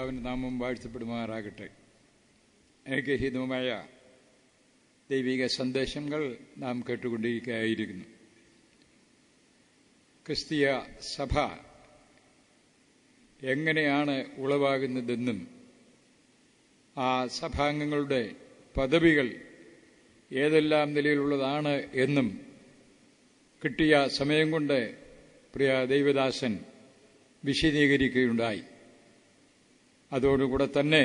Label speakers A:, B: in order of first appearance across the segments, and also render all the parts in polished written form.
A: അവൻ്റെ നാമം വാഴ്ത്തപ്പെടുമാറാകട്ടെ. അനുഗ്രഹീതമായ ദൈവിക സന്ദേശങ്ങൾ നാം കേട്ടുകൊണ്ടിരിക്കുകയായിരിക്കുന്നു. ക്രിസ്തീയ സഭ എങ്ങനെയാണ് ഉളവാകുന്നതെന്നും ആ സഭാംഗങ്ങളുടെ പദവികൾ ഏതെല്ലാം നിലയിലുള്ളതാണ് എന്നും കിട്ടിയ സമയം കൊണ്ട് പ്രിയ ദൈവദാസൻ വിശദീകരിക്കുകയുണ്ടായി. അതോടുകൂടെ തന്നെ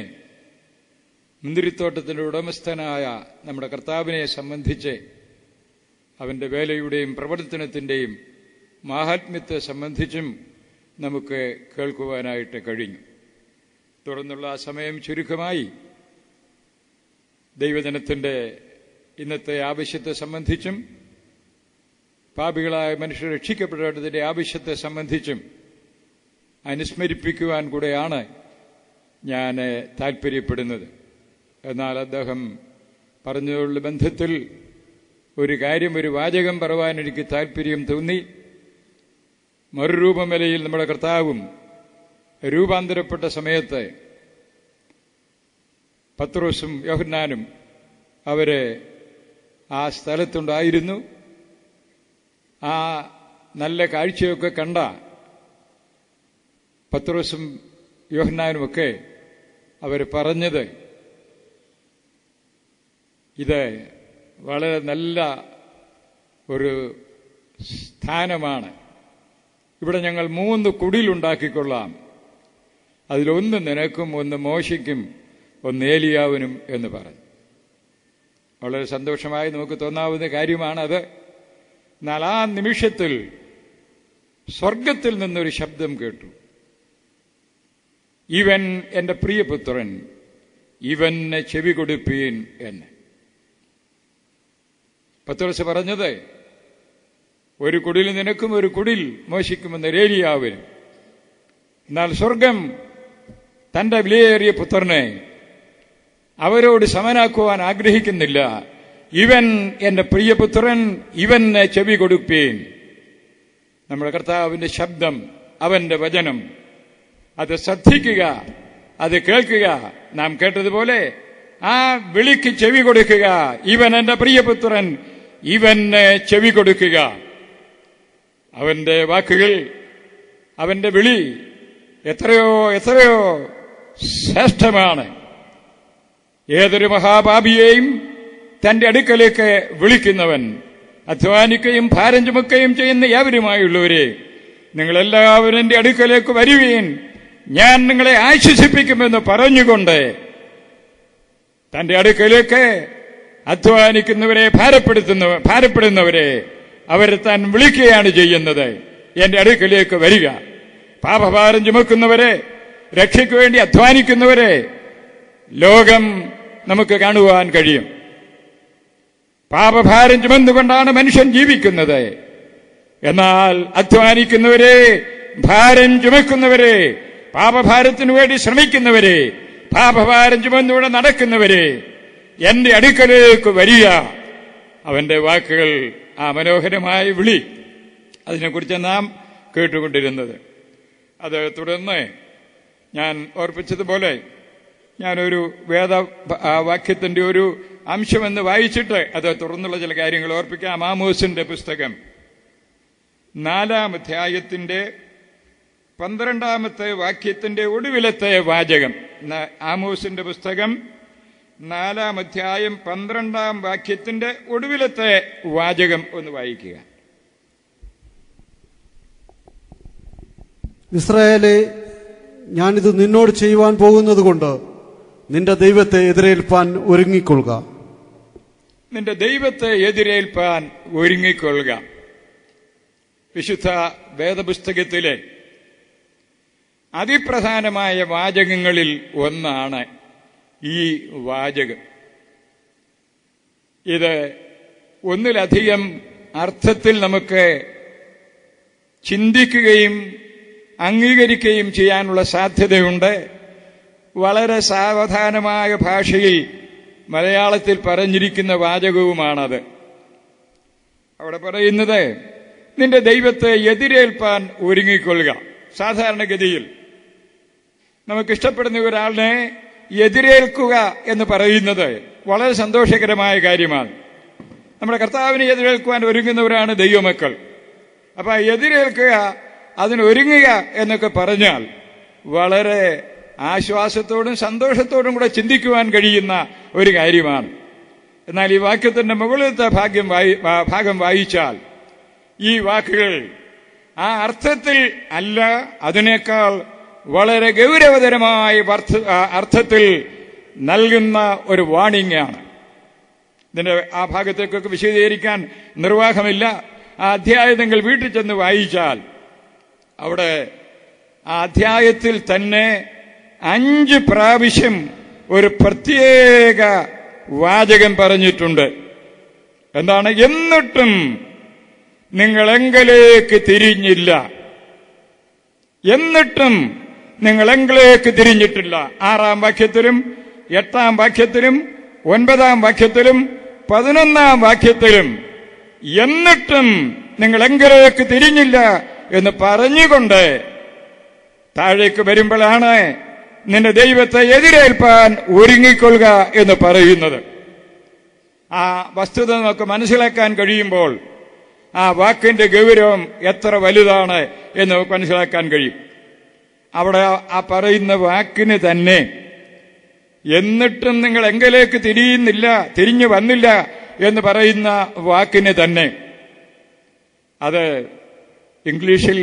A: മുന്തിരിത്തോട്ടത്തിൻ്റെ ഉടമസ്ഥനായ നമ്മുടെ കർത്താവിനെ സംബന്ധിച്ച് അവൻ്റെ വേലയുടെയും പ്രവർത്തനത്തിൻ്റെയും മാഹാത്മ്യത്തെ സംബന്ധിച്ചും നമുക്ക് കേൾക്കുവാനായിട്ട് കഴിഞ്ഞു. തുടർന്നുള്ള ആ സമയം ചുരുക്കമായി ദൈവജനത്തിൻ്റെ ഇന്നത്തെ ആവശ്യത്തെ സംബന്ധിച്ചും പാപികളായ മനുഷ്യർ രക്ഷിക്കപ്പെടേണ്ടതിൻ്റെ ആവശ്യത്തെ സംബന്ധിച്ചും അനുസ്മരിപ്പിക്കുവാൻ കൂടെയാണ് ഞാൻ താൽപ്പര്യപ്പെടുന്നത്. എന്നാൽ അദ്ദേഹം പറഞ്ഞതിലുള്ള ബന്ധത്തിൽ ഒരു വാചകം പറയുവാൻ എനിക്ക് താൽപ്പര്യം തോന്നി. മറുരൂപം നിലയിൽ നമ്മുടെ കർത്താവും രൂപാന്തരപ്പെട്ട സമയത്ത് പത്രോസും യോഹന്നാനും അവര് ആ സ്ഥലത്തുണ്ടായിരുന്നു. ആ നല്ല കാഴ്ചയൊക്കെ കണ്ട പത്രോസും യോഹന്നാനുമൊക്കെ അവർ പറഞ്ഞത്, ഇത് വളരെ നല്ല ഒരു സ്ഥാനമാണ്, ഇവിടെ ഞങ്ങൾ 3 കുടിലുണ്ടാക്കിക്കൊള്ളാം, അതിലൊന്ന് നിനക്കും, ഒന്ന് മോശയ്ക്കും, ഒന്ന് ഏലിയാവിനും എന്ന് പറഞ്ഞു. വളരെ സന്തോഷമായി നമുക്ക് തോന്നാവുന്ന കാര്യമാണത്. എന്നാൽ ആ നിമിഷത്തിൽ സ്വർഗത്തിൽ നിന്നൊരു ശബ്ദം കേട്ടു, ഇവൻ എന്റെ പ്രിയപുത്രൻ, ഇവന് ചെവി കൊടുപ്പീൻ എന്ന്. പത്രോസ് പറഞ്ഞത്, ഒരു കുടിൽ നിനക്കും, ഒരു കുടിൽ മോശിക്കുമെന്ന് ഏലിയാവിനും. എന്നാൽ സ്വർഗം തന്റെ വിലയേറിയ പുത്രനെ അവരോട് സമനാക്കുവാൻ ആഗ്രഹിക്കുന്നില്ല. ഇവൻ എന്റെ പ്രിയപുത്രൻ, ഇവന് ചെവി കൊടുപ്പീൻ. നമ്മുടെ കർത്താവിന്റെ ശബ്ദം, അവന്റെ വചനം, അത് ശ്രദ്ധിക്കുക, അത് കേൾക്കുക. നാം കേട്ടതുപോലെ ആ വിളിക്ക് ചെവി കൊടുക്കുക. ഇവൻ എന്റെ പ്രിയപുത്രൻ, ഇവന് ചെവി കൊടുക്കുക. അവന്റെ വാക്കുകൾ, അവന്റെ വിളി എത്രയോ എത്രയോ ശ്രേഷ്ഠമാണ്. ഏതൊരു മഹാപാപിയെയും തന്റെ അടുക്കലേക്ക് വിളിക്കുന്നവൻ, അധ്വാനിക്കുകയും ഭാരം ചുമക്കുകയും ചെയ്യുന്ന ഏവരുമായുള്ളവരെ, നിങ്ങളെല്ലാവരും എന്റെ അടുക്കലേക്ക് വരുവീൻ, ഞാൻ നിങ്ങളെ ആശ്വസിപ്പിക്കുമെന്ന് പറഞ്ഞുകൊണ്ട് തന്റെ അടുക്കലേക്ക് അധ്വാനിക്കുന്നവരെ, ഭാരപ്പെടുന്നവരെ അവരെ താൻ വിളിക്കുകയാണ് ചെയ്യുന്നത്. എന്റെ അടുക്കലേക്ക് വരിക. പാപഭാരം ചുമക്കുന്നവരെ, രക്ഷയ്ക്ക് വേണ്ടി അധ്വാനിക്കുന്നവരെ ലോകം നമുക്ക് കാണുവാൻ കഴിയും. പാപഭാരം ചുമന്നുകൊണ്ടാണ് മനുഷ്യൻ ജീവിക്കുന്നത്. എന്നാൽ അധ്വാനിക്കുന്നവരെ, ഭാരം ചുമക്കുന്നവരെ, പാപഭാരത്തിനു വേണ്ടി ശ്രമിക്കുന്നവരെ, പാപഭാരം ചുമന്നുകൂടെ നടക്കുന്നവരെ എന്റെ അടുക്കലേക്ക് വരിക. അവന്റെ വാക്കുകൾ, ആ മനോഹരമായ വിളി, അതിനെക്കുറിച്ച് നാം കേട്ടുകൊണ്ടിരുന്നത്. അത് തുടർന്ന് ഞാൻ ഓർപ്പിച്ചതുപോലെ ഞാനൊരു വേദവാക്യത്തിന്റെ ഒരു അംശമെന്ന് വായിച്ചിട്ട് അത് തുടർന്നുള്ള ചില കാര്യങ്ങൾ ഓർപ്പിക്കാം. ആമോസിന്റെ പുസ്തകം 4-ാം അധ്യായത്തിന്റെ 12-ാമത്തെ വാക്യത്തിന്റെ ഒടുവിലത്തെ വാചകം. ആമോസിന്റെ പുസ്തകം 4-ാം അധ്യായം 12-ാം വാക്യത്തിന്റെ ഒടുവിലത്തെ വാചകം ഒന്ന് വായിക്കുക.
B: ഇസ്രായേലേ, ഞാനിത് നിന്നോട് ചെയ്യുവാൻ പോകുന്നത് കൊണ്ട് നിന്റെ ദൈവത്തെ എതിരേൽപ്പാൻ ഒരുങ്ങിക്കൊള്ളുക.
A: നിന്റെ ദൈവത്തെ എതിരേൽപ്പാൻ ഒരുങ്ങിക്കൊള്ളുക. വിശുദ്ധ വേദപുസ്തകത്തിലെ അതിപ്രധാനമായ വാചകങ്ങളിൽ ഒന്നാണ് ഈ വാചകം. ഇത് ഒന്നിലധികം അർത്ഥത്തിൽ നമുക്ക് ചിന്തിക്കുകയും അംഗീകരിക്കുകയും ചെയ്യാനുള്ള സാധ്യതയുണ്ട്. വളരെ സാവധാനമായ ഭാഷയിൽ മലയാളത്തിൽ പറഞ്ഞിരിക്കുന്ന വാചകവുമാണത്. അവിടെ പറയുന്നത്, നിന്റെ ദൈവത്തെ എതിരേൽപ്പാൻ ഒരുങ്ങിക്കൊള്ളുക. സാധാരണഗതിയിൽ നമുക്കിഷ്ടപ്പെടുന്ന ഒരാളിനെ എതിരേൽക്കുക എന്ന് പറയുന്നത് വളരെ സന്തോഷകരമായ കാര്യമാണ്. നമ്മുടെ കർത്താവിനെ എതിരേൽക്കുവാൻ ഒരുങ്ങുന്നവരാണ് ദൈവമക്കൾ. അപ്പൊ എതിരേൽക്കുക, അതിനൊരുങ്ങുക എന്നൊക്കെ പറഞ്ഞാൽ വളരെ ആശ്വാസത്തോടും സന്തോഷത്തോടും കൂടെ ചിന്തിക്കുവാൻ കഴിയുന്ന ഒരു കാര്യമാണ്. എന്നാൽ ഈ വാക്യത്തിന്റെ മുകളിലത്തെ ഭാഗം വായിച്ചാൽ ഈ വാക്കുകൾ ആ അർത്ഥത്തിൽ അല്ല, അതിനേക്കാൾ വളരെ ഗൗരവതരമായ അർത്ഥത്തിൽ നൽകുന്ന ഒരു വാണിംഗ് ആണ്. ഇതിന്റെ ആ ഭാഗത്തേക്കൊക്കെ വിശദീകരിക്കാൻ നിർവാഹമില്ല. ആ അധ്യായം നിങ്ങൾ വീട്ടിൽ ചെന്ന് വായിച്ചാൽ അവിടെ ആ അധ്യായത്തിൽ തന്നെ 5 പ്രാവശ്യം ഒരു പ്രത്യേക വാചകം പറഞ്ഞിട്ടുണ്ട്. എന്താണ്? എന്നിട്ടും നിങ്ങൾ എങ്കിലേക്ക് തിരിഞ്ഞില്ല. എന്നിട്ടും നിങ്ങൾ എങ്കിലേക്ക് തിരിഞ്ഞിട്ടില്ല. 6-ാം വാക്യത്തിലും 8-ാം വാക്യത്തിലും 9-ാം വാക്യത്തിലും 11-ാം വാക്യത്തിലും എന്നിട്ടും നിങ്ങൾ എങ്കിലേക്ക് തിരിഞ്ഞില്ല എന്ന് പറഞ്ഞുകൊണ്ട് താഴേക്ക് വരുമ്പോഴാണ് നിന്റെ ദൈവത്തെ എതിരേൽപ്പാൻ ഒരുങ്ങിക്കൊള്ളുക എന്ന് പറയുന്നത്. ആ വസ്തുത നമുക്ക് മനസ്സിലാക്കാൻ കഴിയുമ്പോൾ ആ വാക്കിന്റെ ഗൗരവം എത്ര വലുതാണ് എന്ന് നമുക്ക് മനസ്സിലാക്കാൻ കഴിയും. അവിടെ ആ പറയുന്ന വാക്കിന് തന്നെ എന്നിട്ടും നിങ്ങൾ എങ്കിലേക്ക് തിരിഞ്ഞു വന്നില്ല എന്ന് പറയുന്ന വാക്കിന് തന്നെ അത് ഇംഗ്ലീഷിൽ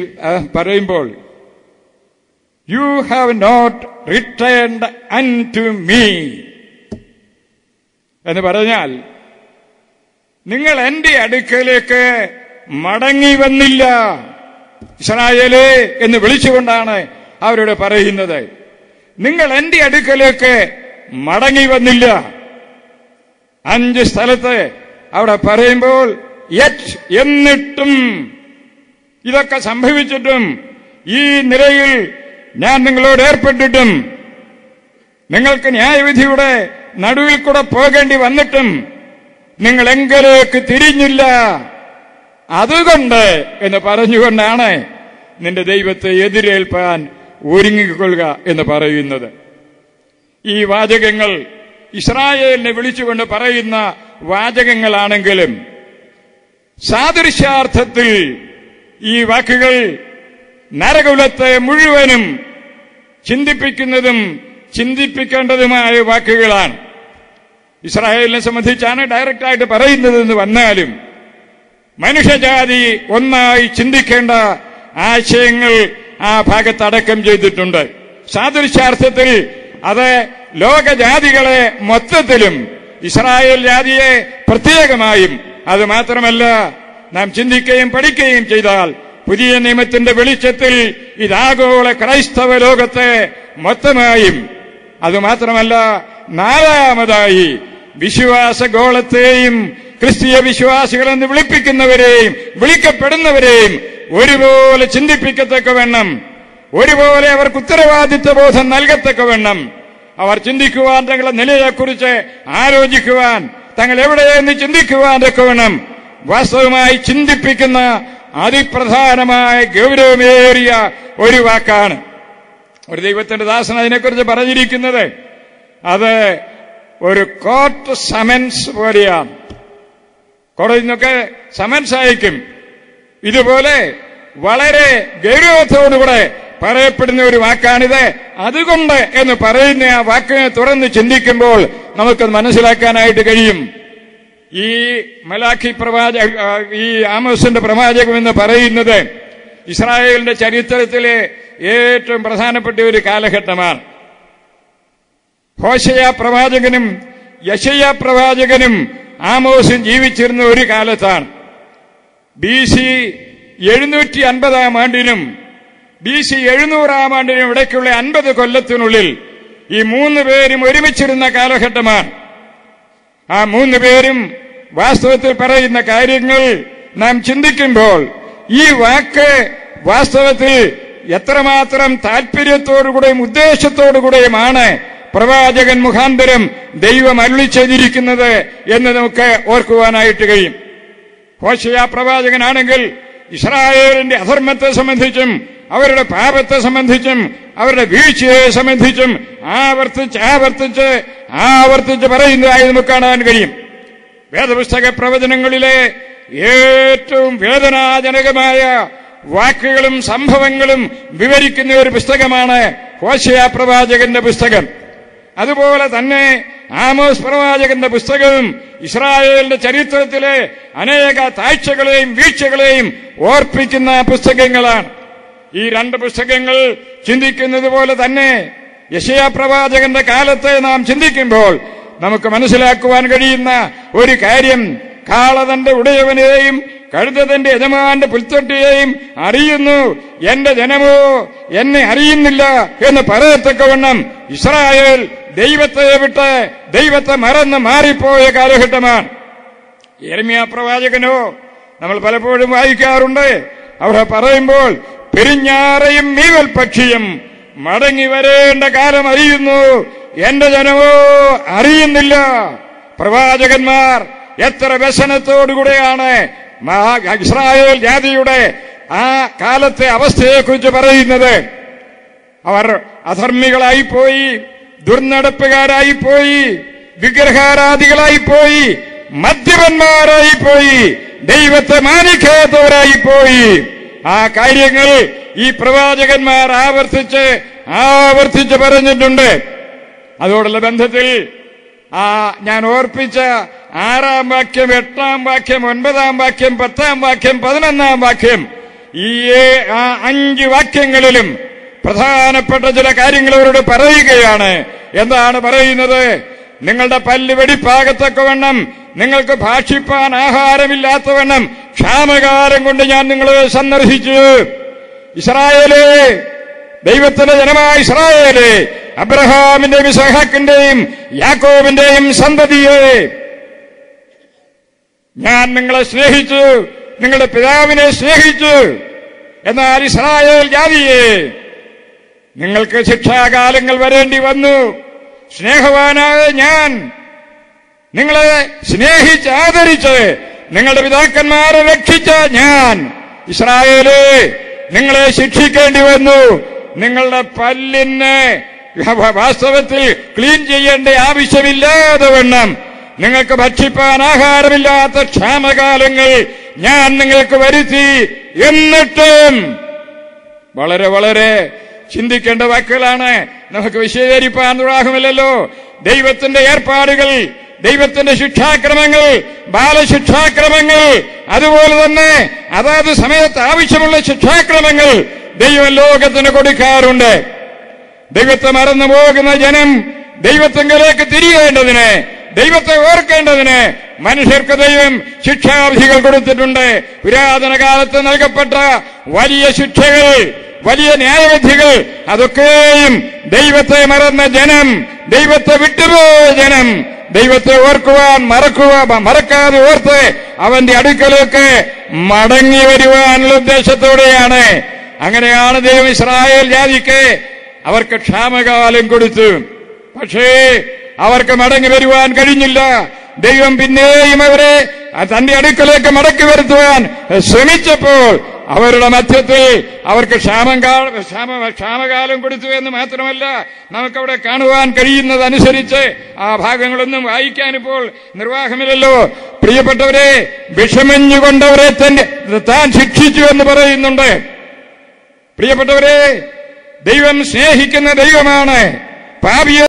A: പറയുമ്പോൾ you have not returned unto me എന്ന് പറഞ്ഞാൽ നിങ്ങൾ എന്റെ അടുക്കലേക്ക് മടങ്ങി വന്നില്ല ഇസ്രായേലേ എന്ന് വിളിച്ചുകൊണ്ടാണ് അവരോട് പറയുന്നത്. നിങ്ങൾ എന്റെ അടുക്കലേക്ക് മടങ്ങി വന്നില്ല. 5 സ്ഥലത്ത് അവിടെ പറയുമ്പോൾ എന്നിട്ടും ഇതൊക്കെ സംഭവിച്ചിട്ടും ഈ നിലയിൽ ഞാൻ നിങ്ങളോട് ഏർപ്പെട്ടിട്ടും നിങ്ങൾക്ക് ന്യായവിധിയുടെ നടുവിൽ കൂടെ പോകേണ്ടി വന്നിട്ടും നിങ്ങൾ എങ്കിലേക്ക് തിരിഞ്ഞില്ല. അതുകൊണ്ട് എന്ന് പറഞ്ഞുകൊണ്ടാണ് നിന്റെ ദൈവത്തെ എതിരേൽപ്പാൻ ഒരുങ്ങിക്കൊള്ളുക എന്ന് പറയുന്നത്. ഈ വാചകങ്ങൾ ഇസ്രായേലിനെ വിളിച്ചുകൊണ്ട് പറയുന്ന വാചകങ്ങളാണെങ്കിലും സാദൃശ്യാർത്ഥത്തിൽ ഈ വാക്കുകൾ നരകുലത്തെ മുഴുവനും ചിന്തിപ്പിക്കുന്നതും ചിന്തിപ്പിക്കേണ്ടതുമായ വാക്കുകളാണ്. ഇസ്രായേലിനെ സംബന്ധിച്ചാണ് ഡയറക്റ്റായിട്ട് പറയുന്നതെന്ന് വന്നാലും മനുഷ്യജാതി ഒന്നായി ചിന്തിക്കേണ്ട ആശയങ്ങൾ ആ ഭാഗത്ത് അടക്കം ചെയ്തിട്ടുണ്ട്. സാദൃശ്യാർത്ഥത്തിൽ അത് ലോകജാതികളെ മൊത്തത്തിലും ഇസ്രായേൽ ജാതിയെ പ്രത്യേകമായും, അത് മാത്രമല്ല നാം ചിന്തിക്കുകയും പഠിക്കുകയും ചെയ്താൽ പുതിയ നിയമത്തിന്റെ വെളിച്ചത്തിൽ ഇതാഗോള ക്രൈസ്തവ ലോകത്തെ മൊത്തമായും, അതുമാത്രമല്ല 4ാമതായി വിശ്വാസഗോളത്തെയും ക്രിസ്തീയ വിശ്വാസികളെന്ന് വിളിപ്പിക്കുന്നവരെയും വിളിക്കപ്പെടുന്നവരെയും ഒരുപോലെ ചിന്തിപ്പിക്കത്തക്കവണ്ണം, ഒരുപോലെ അവർക്ക് ഉത്തരവാദിത്വ ബോധം നൽകത്തക്കവണ്ണം അവർ ചിന്തിക്കുവാൻ, തങ്ങളുടെ നിലയെക്കുറിച്ച് ആലോചിക്കുവാൻ, തങ്ങൾ എവിടെയെന്ന് ചിന്തിക്കുവാൻ തക്കവണ്ണം വാസ്തവമായി ചിന്തിപ്പിക്കുന്ന അതിപ്രധാനമായ ഗൗരവമേറിയ ഒരു വാക്കാണ്. ഒരു ദൈവത്തിന്റെ ദാസൻ അതിനെക്കുറിച്ച് പറഞ്ഞിരിക്കുന്നത് അത് ഒരു കോർട്ട് സമൻസ് പോലെയാണ്. കോടതിയിൽ നിന്നൊക്കെ സമൻസ് അയക്കും. ഇതുപോലെ വളരെ ഗൗരവത്തോടുകൂടെ പറയപ്പെടുന്ന ഒരു വാക്കാണിത്. അതുകൊണ്ട് എന്ന് പറയുന്ന ആ വാക്കിനെ തുറന്ന് ചിന്തിക്കുമ്പോൾ നമുക്കത് മനസ്സിലാക്കാനായിട്ട് കഴിയും. ഈ മലാഖി ഈ ആമോസിന്റെ പ്രവാചകം എന്ന് പറയുന്നത് ഇസ്രായേലിന്റെ ചരിത്രത്തിലെ ഏറ്റവും പ്രധാനപ്പെട്ട ഒരു കാലഘട്ടമാണ്. ഹോശയ പ്രവാചകനും യെശയ്യാ പ്രവാചകനും ആമോസും ജീവിച്ചിരുന്ന ഒരു കാലത്താണ്. BC 750 ആണ്ടിനും BC 700 ഇടയ്ക്കുള്ള 50 കൊല്ലത്തിനുള്ളിൽ ഈ 3 പേരും ഒരുമിച്ചിരുന്ന കാലഘട്ടമാണ്. ആ 3 പേരും വാസ്തവത്തിൽ പറയുന്ന കാര്യങ്ങൾ നാം ചിന്തിക്കുമ്പോൾ ഈ വാക്ക് വാസ്തവത്തിൽ എത്രമാത്രം താല്പര്യത്തോടുകൂടെയും ഉദ്ദേശത്തോടുകൂടെയുമാണ് പ്രവാചകൻ മുഖാന്തരം ദൈവം അരുളി ചെയ്തിരിക്കുന്നത് എന്ന് നമുക്ക് ഓർക്കുവാനായിട്ട് കഴിയും. ഹോശയ പ്രവാചകനാണെങ്കിൽ ഇസ്രായേലിന്റെ അധർമ്മത്തെ സംബന്ധിച്ചും അവരുടെ പാപത്തെ സംബന്ധിച്ചും അവരുടെ വീഴ്ചയെ സംബന്ധിച്ചും ആവർത്തിച്ച് പറയുന്നതായി നമുക്ക് കാണാൻ കഴിയും. വേദപുസ്തക പ്രവചനങ്ങളിലെ ഏറ്റവും വേദനാജനകമായ വാക്കുകളും സംഭവങ്ങളും വിവരിക്കുന്ന ഒരു പുസ്തകമാണ് ഹോശേയ പ്രവാചകന്റെ പുസ്തകം. അതുപോലെ തന്നെ ആമോസ് പ്രവാചകന്റെ പുസ്തകവും ഇസ്രായേലിന്റെ ചരിത്രത്തിലെ അനേക താഴ്ചകളെയും വീഴ്ചകളെയും ഓർപ്പിക്കുന്ന പുസ്തകങ്ങളാണ്. ഈ രണ്ട് പുസ്തകങ്ങൾ ചിന്തിക്കുന്നത് പോലെ തന്നെ യെശയ്യാ പ്രവാചകന്റെ കാലത്തെ നാം ചിന്തിക്കുമ്പോൾ നമുക്ക് മനസ്സിലാക്കുവാൻ കഴിയുന്ന ഒരു കാര്യം, കാള തന്റെ ഉടയവനെയും കഴുത തന്റെ യജമാന്റെ പുൽത്തൊട്ടിയെയും അറിയുന്നു, എന്റെ ജനമോ എന്നെ അറിയുന്നില്ല എന്ന് പറയത്തക്കവണ്ണം ഇസ്രായേൽ ദൈവത്തെ വിട്ട് ദൈവത്തെ മറന്ന് മാറിപ്പോയ കാലഘട്ടമാണ്. യെരമ്യാ പ്രവാചകനോ നമ്മൾ പലപ്പോഴും വായിക്കാറുണ്ട്. അവിടെ പറയുമ്പോൾ പെരിഞ്ഞാറയും മീവൽ പക്ഷിയും മടങ്ങി വരേണ്ട കാലം അറിയുന്നു, എന്റെ ജനമോ അറിയുന്നില്ല. പ്രവാചകന്മാർ എത്ര വ്യസനത്തോടുകൂടെയാണ് ഇസ്രായേൽ ജാതിയുടെ ആ കാലത്തെ അവസ്ഥയെക്കുറിച്ച് പറയുന്നത്. അവർ അധർമ്മികളായിപ്പോയി, ദുർനടപ്പുകാരായിപ്പോയി, വിഗ്രഹാരാധികളായിപ്പോയി, മദ്യപന്മാരായിപ്പോയി, ദൈവത്തെ മാനിക്കാത്തവരായിപ്പോയി. ആ കാര്യങ്ങൾ ഈ പ്രവാചകന്മാർ ആവർത്തിച്ച് പറഞ്ഞിട്ടുണ്ട്. അതോടുള്ള ബന്ധത്തിൽ ഞാൻ ഓർപ്പിച്ച 6-ാം വാക്യം, 8-ാം വാക്യം, 9-ാം വാക്യം, 10-ാം വാക്യം, 11-ാം വാക്യം, ഈ 5 വാക്യങ്ങളിലും പ്രധാനപ്പെട്ട ചില കാര്യങ്ങൾ അവരോട് പറയുകയാണ്. എന്താണ് പറയുന്നത്? നിങ്ങളുടെ പല്ല് വെടിപ്പാകത്തക്കവണ്ണം, നിങ്ങൾക്ക് ഭാഷിപ്പാൻ ആഹാരമില്ലാത്തവണ്ണം ക്ഷാമകാലം കൊണ്ട് ഞാൻ നിങ്ങളെ സന്ദർശിച്ചു. ഇസ്രായേലേ, ദൈവത്തിന്റെ ജനമായ ഇസ്രായേലേ, അബ്രഹാമിന്റെയും ഇസ്ഹാക്കിന്റെയും യാക്കോബിന്റെയും സന്തതിയെ, ഞാൻ നിങ്ങളെ സ്നേഹിച്ചു, നിങ്ങളുടെ പിതാവിനെ സ്നേഹിച്ചു. എന്നാൽ ഇസ്രായേൽ ജാതിയെ, നിങ്ങൾക്ക് ശിക്ഷാകാലങ്ങൾ വരേണ്ടി വന്നു. സ്നേഹവാനായ ഞാൻ നിങ്ങളെ സ്നേഹിച്ച് ആദരിച്ച് നിങ്ങളുടെ പിതാക്കന്മാരെ രക്ഷിച്ച ഞാൻ ഇസ്രായേലേ, നിങ്ങളെ ശിക്ഷിക്കേണ്ടി വന്നു. നിങ്ങളുടെ പല്ലിന് വാസ്തവത്തിൽ ക്ലീൻ ചെയ്യേണ്ട ആവശ്യമില്ലാതെ വണ്ണം നിങ്ങൾക്ക് ഭക്ഷിപ്പാൻ ആഹാരമില്ലാത്ത ക്ഷാമകാലങ്ങൾ ഞാൻ നിങ്ങൾക്ക് വരുത്തി. എന്നിട്ടും വളരെ വളരെ ചിന്തിക്കേണ്ട വാക്കുകളാണ്. നമുക്ക് വിശദീകരിപ്പാൻ നിർവാഹമില്ലല്ലോ. ദൈവത്തിന്റെ ഏർപ്പാടുകൾ, ദൈവത്തിന്റെ ശിക്ഷാക്രമങ്ങൾ, ബാലശിക്ഷാക്രമങ്ങൾ, അതുപോലെ തന്നെ അതാത് സമയത്ത് ആവശ്യമുള്ള ശിക്ഷാക്രമങ്ങൾ ദൈവം ലോകത്തിന് കൊടുക്കാറുണ്ട്. ദൈവത്തെ മറന്നു പോകുന്ന ജനം ദൈവത്തിങ്കലേക്ക് തിരിയേണ്ടതിന്, ദൈവത്തെ ഓർക്കേണ്ടതിന് മനുഷ്യർക്ക് ദൈവം ശിക്ഷാവിധികൾ കൊടുത്തിട്ടുണ്ട്. പുരാതന കാലത്ത് നൽകപ്പെട്ട വലിയ ശിക്ഷകൾ, വലിയ ന്യായവിധികൾ, അതൊക്കെയും ദൈവത്തെ മറന്ന ജനം, ദൈവത്തെ വിട്ടുപോയ ജനം, ദൈവത്തെ ഓർക്കുവാൻ മറക്കാതെ ഓർത്ത് അവന്റെ അടുക്കലേക്ക് മടങ്ങി വരുവാനുള്ള ഉദ്ദേശത്തോടെയാണ്. അങ്ങനെയാണ് ദൈവം ഇസ്രായേൽ ജാതിക്ക് അവർക്ക് ക്ഷാമകാലം കൊടുത്തു. പക്ഷേ അവർക്ക് മടങ്ങി വരുവാൻ കഴിഞ്ഞില്ല. ദൈവം പിന്നെയും അവരെ തന്റെ അടുക്കലേക്ക് മടക്കി വരുത്തുവാൻ ശ്രമിച്ചപ്പോൾ അവരുടെ മധ്യത്തിൽ അവർക്ക് ക്ഷാമകാലം കൊടുത്തു എന്ന് മാത്രമല്ല, നമുക്കവിടെ കാണുവാൻ കഴിയുന്നതനുസരിച്ച് ആ ഭാഗങ്ങളൊന്നും വായിക്കാനിപ്പോൾ നിർവാഹമില്ലല്ലോ. പ്രിയപ്പെട്ടവരെ, വിഷമഞ്ഞുകൊണ്ടവരെ താൻ ശിക്ഷിച്ചു എന്ന് പറയുന്നുണ്ട്. പ്രിയപ്പെട്ടവരെ, ദൈവം സ്നേഹിക്കുന്ന ദൈവമാണ്. പാപിയെ